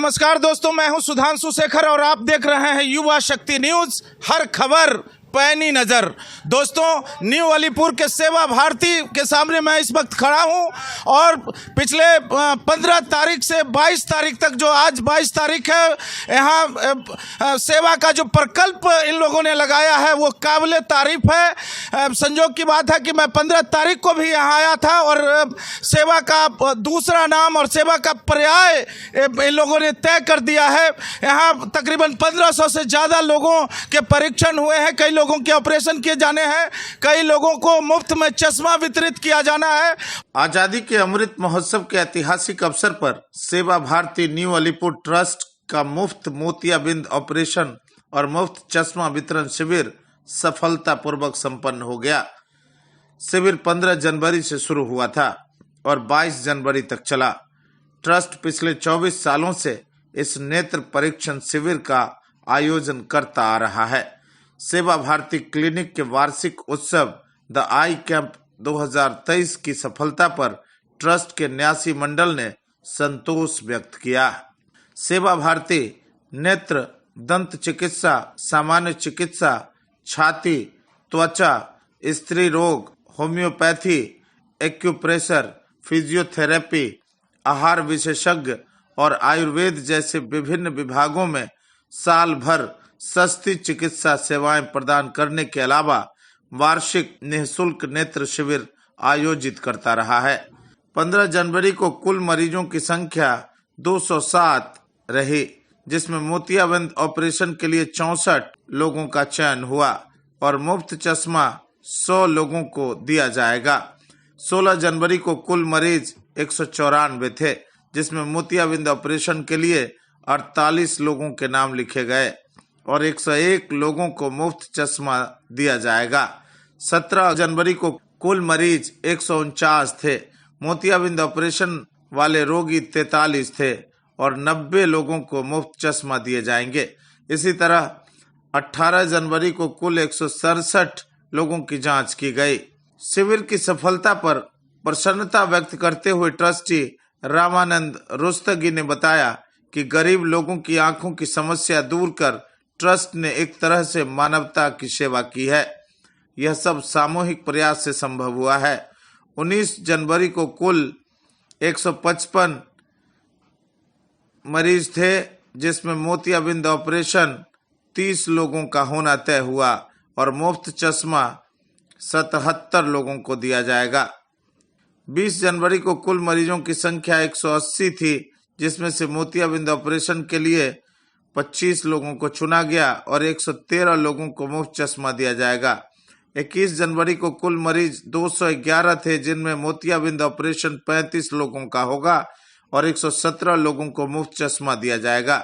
नमस्कार दोस्तों, मैं हूं सुधांशु शेखर और आप देख रहे हैं युवा शक्ति न्यूज। हर खबर पैनी नजर। दोस्तों, न्यू अलीपुर के सेवा भारती के सामने मैं इस वक्त खड़ा हूं और पिछले 15 तारीख से 22 तारीख तक, जो आज 22 तारीख है, यहाँ सेवा का जो प्रकल्प इन लोगों ने लगाया है वो काबिले तारीफ है। संयोग की बात है कि मैं 15 तारीख को भी यहाँ आया था और सेवा का दूसरा नाम और सेवा का पर्याय इन लोगों ने तय कर दिया है। यहाँ तकरीबन 1500 से ज़्यादा लोगों के परीक्षण हुए हैं, कई लोगों के ऑपरेशन किए जाने हैं, कई लोगों को मुफ्त में चश्मा वितरित किया जाना है। आजादी के अमृत महोत्सव के ऐतिहासिक अवसर पर सेवा भारती न्यू अलीपुर ट्रस्ट का मुफ्त मोतियाबिंद ऑपरेशन और मुफ्त चश्मा वितरण शिविर सफलतापूर्वक संपन्न हो गया। शिविर 15 जनवरी से शुरू हुआ था और 22 जनवरी तक चला। ट्रस्ट पिछले 24 सालों से इस नेत्र परीक्षण शिविर का आयोजन करता आ रहा है। सेवा भारती क्लिनिक के वार्षिक उत्सव द आई कैंप 2023 की सफलता पर ट्रस्ट के न्यासी मंडल ने संतोष व्यक्त किया। सेवा भारती नेत्र, दंत चिकित्सा, सामान्य चिकित्सा, छाती, त्वचा, स्त्री रोग, होम्योपैथी, एक्यूप्रेशर, फिजियोथेरेपी, आहार विशेषज्ञ और आयुर्वेद जैसे विभिन्न विभागों में साल भर सस्ती चिकित्सा सेवाएं प्रदान करने के अलावा वार्षिक निःशुल्क नेत्र शिविर आयोजित करता रहा है। 15 जनवरी को कुल मरीजों की संख्या 207 रही, जिसमें मोतियाबिंद ऑपरेशन के लिए 64 लोगों का चयन हुआ और मुफ्त चश्मा 100 लोगों को दिया जाएगा। 16 जनवरी को कुल मरीज 194 थे, जिसमें मोतियाबिंद ऑपरेशन के लिए 48 लोगों के नाम लिखे गए और 101 लोगों को मुफ्त चश्मा दिया जाएगा। 17 जनवरी को कुल मरीज 149 थे। मोतियाबिंद ऑपरेशन वाले रोगी 43 थे और 90 लोगों को मुफ्त चश्मा दिए जाएंगे। इसी तरह 18 जनवरी को कुल 167 लोगों की जांच की गई। शिविर की सफलता पर प्रसन्नता व्यक्त करते हुए ट्रस्टी रामानंद रुस्तगी ने बताया कि गरीब लोगों की आंखों की समस्या दूर कर ट्रस्ट ने एक तरह से मानवता की सेवा की है। यह सब सामूहिक प्रयास से संभव हुआ है। 19 जनवरी को कुल 155 मरीज थे, जिसमें मोतियाबिंद ऑपरेशन 30 लोगों का होना तय हुआ और मुफ्त चश्मा 77 लोगों को दिया जाएगा। 20 जनवरी को कुल मरीजों की संख्या 180 थी, जिसमें से मोतियाबिंद ऑपरेशन के लिए 25 लोगों को चुना गया और 113 लोगों को मुफ्त चश्मा दिया जाएगा। 21 जनवरी को कुल मरीज 211 थे, जिनमें मोतियाबिंद ऑपरेशन 35 लोगों का होगा और 117 लोगों को मुफ्त चश्मा दिया जाएगा।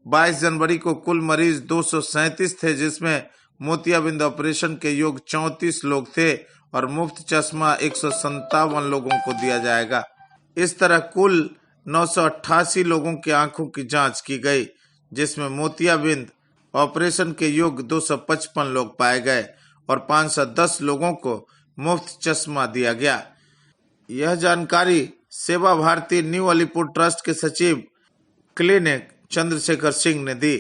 22 जनवरी को कुल मरीज 237 थे, जिसमें मोतियाबिंद ऑपरेशन के योग्य 34 लोग थे और मुफ्त चश्मा 157 लोगों को दिया जाएगा। इस तरह कुल 988 लोगों की आंखों की जांच की गई, जिसमें मोतियाबिंद ऑपरेशन के योग्य 255 लोग पाए गए और 510 लोगों को मुफ्त चश्मा दिया गया। यह जानकारी सेवा भारती न्यू अलीपुर ट्रस्ट के सचिव क्लिनिक चंद्रशेखर सिंह ने दी।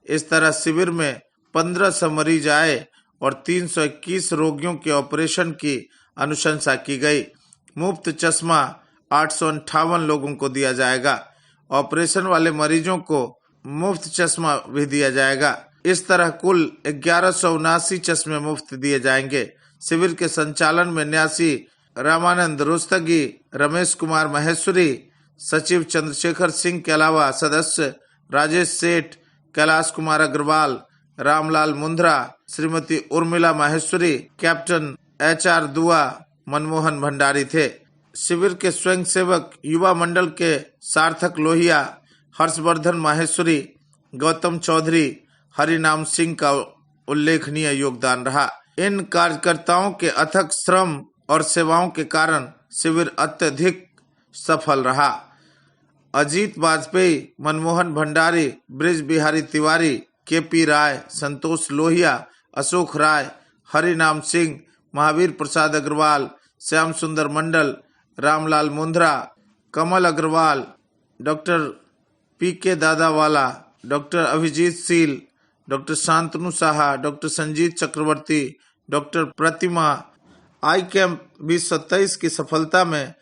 इस तरह शिविर में 1500 मरीज आए और 321 रोगियों के ऑपरेशन की अनुशंसा की गई। मुफ्त चश्मा 858 लोगों को दिया जाएगा। ऑपरेशन वाले मरीजों को मुफ्त चश्मा भी दिया जाएगा। इस तरह कुल 1179 चश्मे मुफ्त दिए जाएंगे। शिविर के संचालन में न्यासी रामानंद रुस्तगी, रमेश कुमार महेश्वरी, सचिव चंद्रशेखर सिंह के अलावा सदस्य राजेश सेठ, कैलाश कुमार अग्रवाल, रामलाल मुंद्रा, श्रीमती उर्मिला माहेश्वरी, कैप्टन HR दुआ, मनमोहन भंडारी थे। शिविर के स्वयंसेवक युवा मंडल के सार्थक लोहिया, हर्षवर्धन माहेश्वरी, गौतम चौधरी, हरिनाम सिंह का उल्लेखनीय योगदान रहा। इन कार्यकर्ताओं के अथक श्रम और सेवाओं के कारण शिविर अत्यधिक सफल रहा। Ajit Vajpayee, Manmohan Bhandari, Brij Bihari Tiwari, KP Rai, Santosh Lohia, Ashok Rai, Harinam Singh, Mahavir Prasad Agrawal, Shyam Sundar Mandal, Ramlal Mundra, Kamal Agrawal, doctor PK Dadawala, doctor Abhijit Seal, doctor Shantanu Saha, doctor Sanjit Chakraborty, doctor Pratima. Eye camp 2023 की सफलता में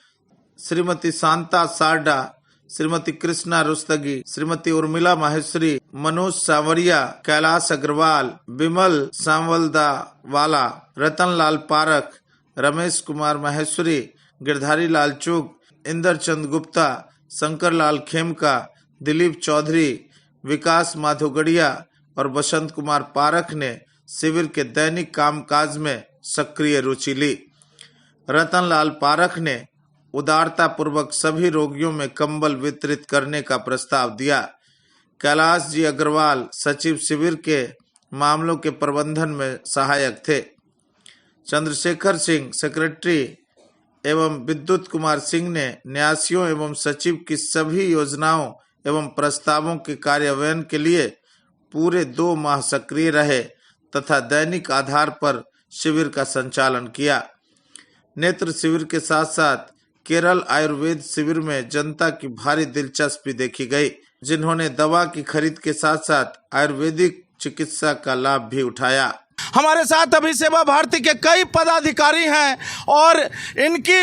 श्रीमती शांता सारडा, श्रीमती कृष्णा रुस्तगी, श्रीमती उर्मिला माहेश्वरी, मनोज सांवरिया, कैलाश अग्रवाल, विमल सांवलदा वाला, रतन लाल पारख, रमेश कुमार माहेश्वरी, गिरधारी लाल चुग, इंदर चंद गुप्ता, शंकर लाल खेमका, दिलीप चौधरी, विकास माधोगढ़िया और बसंत कुमार पारख ने शिविर के दैनिक कामकाज में सक्रिय रुचि ली। रतन लाल पारख ने उदारता पूर्वक सभी रोगियों में कंबल वितरित करने का प्रस्ताव दिया। कैलाश जी अग्रवाल सचिव शिविर के मामलों के प्रबंधन में सहायक थे। चंद्रशेखर सिंह सेक्रेटरी एवं विद्युत कुमार सिंह ने न्यासियों एवं सचिव की सभी योजनाओं एवं प्रस्तावों के कार्यान्वयन के लिए पूरे 2 माह सक्रिय रहे तथा दैनिक आधार पर शिविर का संचालन किया। नेत्र शिविर के साथ साथ केरल आयुर्वेद शिविर में जनता की भारी दिलचस्पी देखी गई, जिन्होंने दवा की खरीद के साथ साथ आयुर्वेदिक चिकित्सा का लाभ भी उठाया। हमारे साथ अभी सेवा भारती के कई पदाधिकारी हैं और इनकी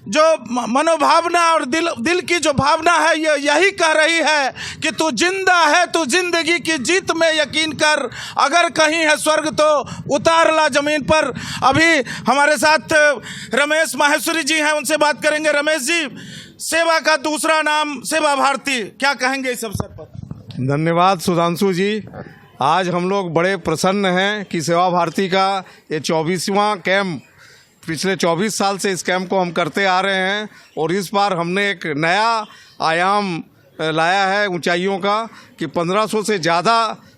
जो मनोभावना और दिल की जो भावना है ये यही कह रही है कि तू जिंदा है, तू जिंदगी की जीत में यकीन कर, अगर कहीं है स्वर्ग तो उतार ला जमीन पर। अभी हमारे साथ रमेश माहेश्वरी जी हैं, उनसे बात करेंगे। रमेश जी, सेवा का दूसरा नाम सेवा भारती, क्या कहेंगे इस अवसर पर? धन्यवाद सुधांशु जी। आज हम लोग बड़े प्रसन्न हैं कि सेवा भारती का ये 24वां कैंप, पिछले 24 साल से इस कैंप को हम करते आ रहे हैं और इस बार हमने एक नया आयाम लाया है ऊंचाइयों का कि 1500 से ज़्यादा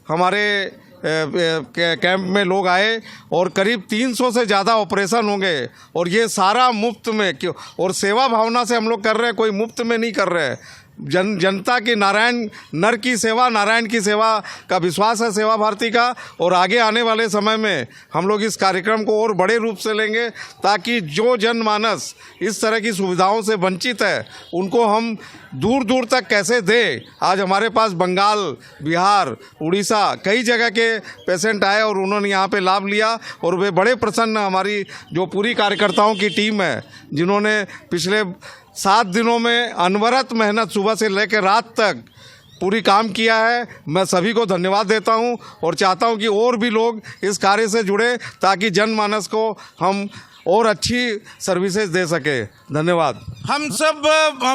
हमारे कैंप में लोग आए और करीब 300 से ज़्यादा ऑपरेशन होंगे और ये सारा मुफ्त में। क्यों? और सेवा भावना से हम लोग कर रहे हैं, कोई मुफ्त में नहीं कर रहे हैं। जनता की नारायण नर की सेवा, नारायण की सेवा का विश्वास है सेवा भारती का। और आगे आने वाले समय में हम लोग इस कार्यक्रम को और बड़े रूप से लेंगे ताकि जो जनमानस इस तरह की सुविधाओं से वंचित है उनको हम दूर दूर तक कैसे दें। आज हमारे पास बंगाल, बिहार, उड़ीसा कई जगह के पेशेंट आए और उन्होंने यहाँ पे लाभ लिया और वे बड़े प्रसन्न। हमारी जो पूरी कार्यकर्ताओं की टीम है जिन्होंने पिछले 7 दिनों में अनवरत मेहनत सुबह से लेकर रात तक पूरी काम किया है, मैं सभी को धन्यवाद देता हूं और चाहता हूं कि और भी लोग इस कार्य से जुड़े ताकि जनमानस को हम और अच्छी सर्विसेज दे सके। धन्यवाद। हम सब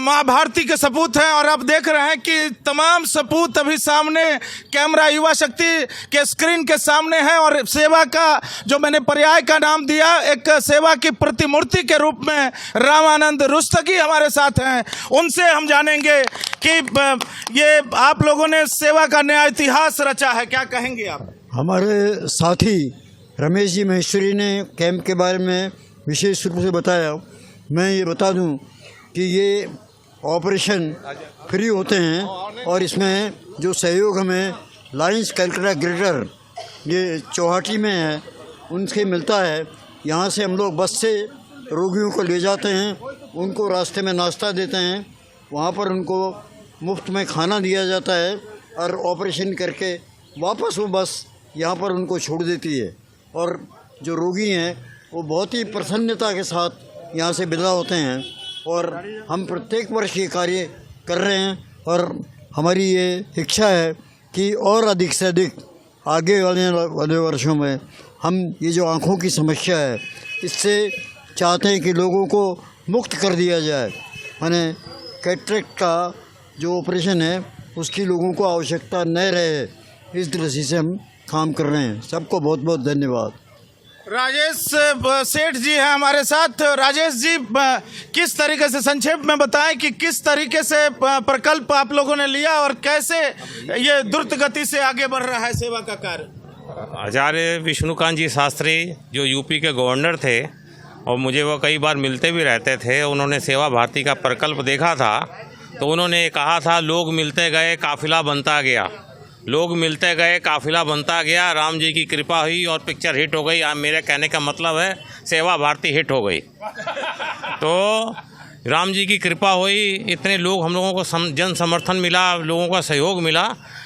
माँ भारती के सपूत हैं और आप देख रहे हैं कि तमाम सपूत अभी सामने कैमरा युवा शक्ति के स्क्रीन के सामने है और सेवा का जो मैंने पर्याय का नाम दिया, एक सेवा की प्रतिमूर्ति के रूप में रामानंद रुस्तगी हमारे साथ हैं। उनसे हम जानेंगे कि ये आप लोगों ने सेवा का नया इतिहास रचा है, क्या कहेंगे आप? हमारे साथी रमेश जी महेश्वरी ने कैंप के बारे में विशेष रूप से बताया। मैं ये बता दूं कि ये ऑपरेशन फ्री होते हैं और इसमें जो सहयोग हमें लायंस कैलकाटा ग्रेटर ये चौहाटी में है उनसे मिलता है। यहाँ से हम लोग बस से रोगियों को ले जाते हैं, उनको रास्ते में नाश्ता देते हैं, वहाँ पर उनको मुफ्त में खाना दिया जाता है और ऑपरेशन करके वापस वो बस यहाँ पर उनको छोड़ देती है। और जो रोगी हैं वो बहुत ही प्रसन्नता के साथ यहाँ से विदा होते हैं और हम प्रत्येक वर्ष ये कार्य कर रहे हैं और हमारी ये इच्छा है कि और अधिक से अधिक आगे वाले वर्षों में हम ये जो आँखों की समस्या है इससे चाहते हैं कि लोगों को मुक्त कर दिया जाए। माने कैटरेक्ट का जो ऑपरेशन है उसकी लोगों को आवश्यकता न रहे, इस दृष्टि से हम काम कर रहे हैं। सबको बहुत बहुत धन्यवाद। राजेश सेठ जी हैं हमारे साथ। राजेश जी, किस तरीके से संक्षेप में बताएं कि किस तरीके से प्रकल्प आप लोगों ने लिया और कैसे ये द्रुत गति से आगे बढ़ रहा है सेवा का कार्य? आचार्य विष्णुकांत जी शास्त्री जो यूपी के गवर्नर थे और मुझे वो कई बार मिलते भी रहते थे, उन्होंने सेवा भारती का प्रकल्प देखा था तो उन्होंने कहा था लोग मिलते गए काफिला बनता गया, लोग मिलते गए काफिला बनता गया, राम जी की कृपा हुई और पिक्चर हिट हो गई। मेरे कहने का मतलब है सेवा भारती हिट हो गई। तो राम जी की कृपा हुई, इतने लोग हम लोगों को जन समर्थन मिला, लोगों का सहयोग मिला,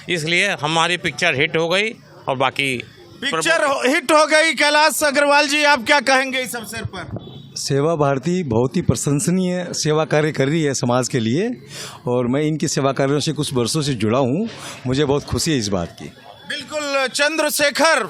इसलिए हमारी पिक्चर हिट हो गई। और बाकी पिक्चर हिट हो गई। कैलाश अग्रवाल जी, आप क्या कहेंगे इस अवसर पर? सेवा भारती बहुत ही प्रशंसनीय सेवा कार्य कर रही है समाज के लिए, और मैं इनकी सेवा कार्यों से कुछ वर्षों से जुड़ा हूँ। मुझे बहुत खुशी है इस बात की। बिल्कुल, चंद्रशेखर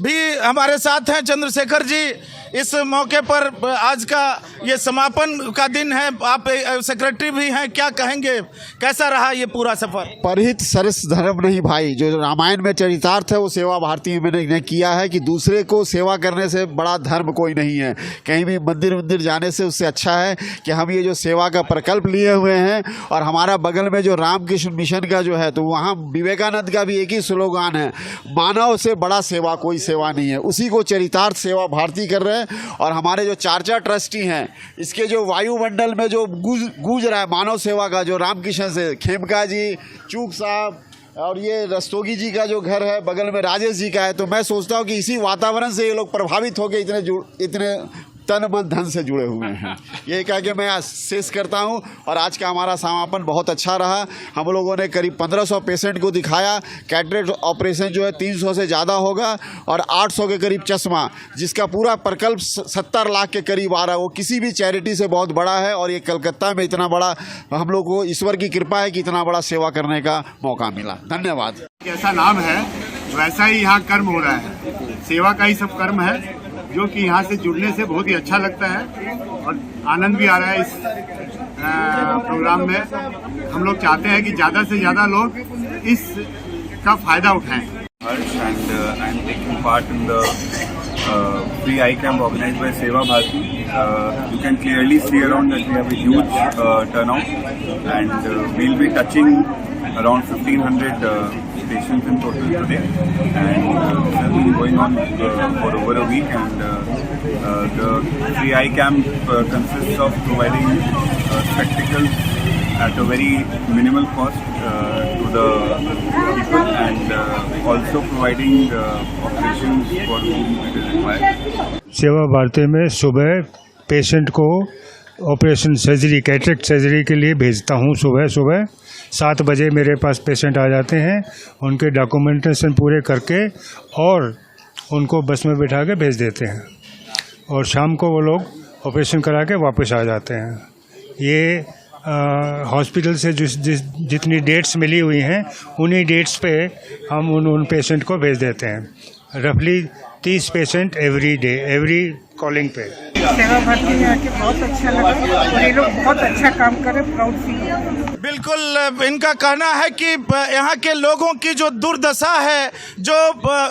भी हमारे साथ हैं। चंद्रशेखर जी, इस मौके पर आज का ये समापन का दिन है, आप सेक्रेटरी भी हैं, क्या कहेंगे, कैसा रहा ये पूरा सफर? परहित सरस धर्म नहीं भाई, जो रामायण में चरितार्थ है वो सेवा भारती में मैंने किया है कि दूसरे को सेवा करने से बड़ा धर्म कोई नहीं है। कहीं भी मंदिर जाने से उससे अच्छा है कि हम ये जो सेवा का प्रकल्प लिए हुए हैं, और हमारा बगल में जो रामकृष्ण मिशन का जो है, तो वहाँ विवेकानंद का भी एक ही स्लोगान है, मानव से बड़ा सेवा कोई सेवा नहीं है। उसी को चरितार्थ सेवा भारती कर रहे हैं। और हमारे जो चार ट्रस्टी हैं, इसके जो वायुमंडल में जो गूंज रहा है मानव सेवा का, जो रामकृष्ण से खेमका जी, चूक साहब, और ये रस्तोगी जी का जो घर है बगल में राजेश जी का है, तो मैं सोचता हूँ कि इसी वातावरण से ये लोग प्रभावित होकर इतने तन मन धन से जुड़े हुए हैं। ये कह के मैं शेष करता हूँ। और आज का हमारा समापन बहुत अच्छा रहा। हम लोगों ने करीब 1500 पेशेंट को दिखाया। कैटरेक्ट ऑपरेशन जो है 300 से ज़्यादा होगा, और 800 के करीब चश्मा, जिसका पूरा प्रकल्प 70 लाख के करीब आ रहा है। वो किसी भी चैरिटी से बहुत बड़ा है, और ये कलकत्ता में इतना बड़ा, हम लोग को ईश्वर की कृपा है कि इतना बड़ा सेवा करने का मौका मिला। धन्यवाद। जैसा नाम है वैसा ही यहाँ कर्म हो रहा है, सेवा का ही सब कर्म है, जो कि यहाँ से जुड़ने से बहुत ही अच्छा लगता है और आनंद भी आ रहा है। इस प्रोग्राम में हम लोग चाहते हैं कि ज़्यादा से ज़्यादा लोग इस का फायदा उठाएं। Harsh and I'm taking part in the free eye camp organized by Seva Bharati. You can clearly see around that we have a huge turnout, and we'll be touching around 1500 patients in total today, and this has been going on for over a week. And the free eye camp consists of providing spectacles at a very minimal cost to the people, and also providing operations for whom it is required. सेवा भारती में सुबह patient को operation surgery, cataract surgery के लिए भेजता हूँ। सुबह 7 बजे मेरे पास पेशेंट आ जाते हैं, उनके डॉक्यूमेंटेशन पूरे करके और उनको बस में बिठा के भेज देते हैं, और शाम को वो लोग ऑपरेशन करा के वापस आ जाते हैं। ये हॉस्पिटल से जितनी डेट्स मिली हुई हैं, उन्हीं डेट्स पे हम उन पेशेंट को भेज देते हैं। रफली 30 patient every day, every calling पे। सेवा भारती में आके बहुत अच्छा लगा, और ये लोग बहुत अच्छा काम कर रहे, प्राउड फील हो रहा है। बिल्कुल, इनका कहना है कि यहाँ के लोगों की जो दुर्दशा है, जो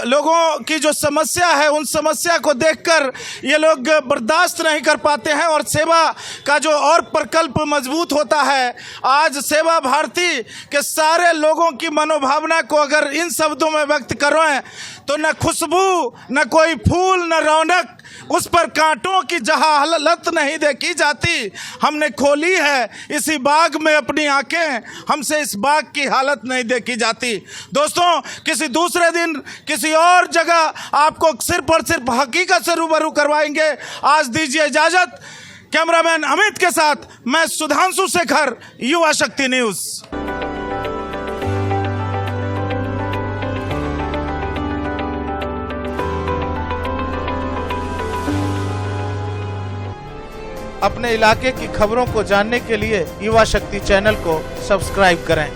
लोगों की जो समस्या है, उन समस्या को देखकर ये लोग बर्दाश्त नहीं कर पाते हैं, और सेवा का जो और प्रकल्प मजबूत होता है। आज सेवा भारती के सारे लोगों की मनोभावना को अगर इन शब्दों में व्यक्त करें तो न खुशबू, न कोई फूल, न रौनक, उस पर कांटों की जहाँ हालत नहीं देखी जाती। हमने खोली है इसी बाग में अपनी आंखें, हमसे इस बाग की हालत नहीं देखी जाती। दोस्तों, किसी दूसरे दिन किसी और जगह आपको सिर्फ और सिर्फ हकीकत से रूबरू करवाएंगे। आज दीजिए इजाजत। कैमरामैन अमित के साथ मैं सुधांशु शेखर, युवा शक्ति न्यूज। अपने इलाके की खबरों को जानने के लिए युवा शक्ति चैनल को सब्सक्राइब करें।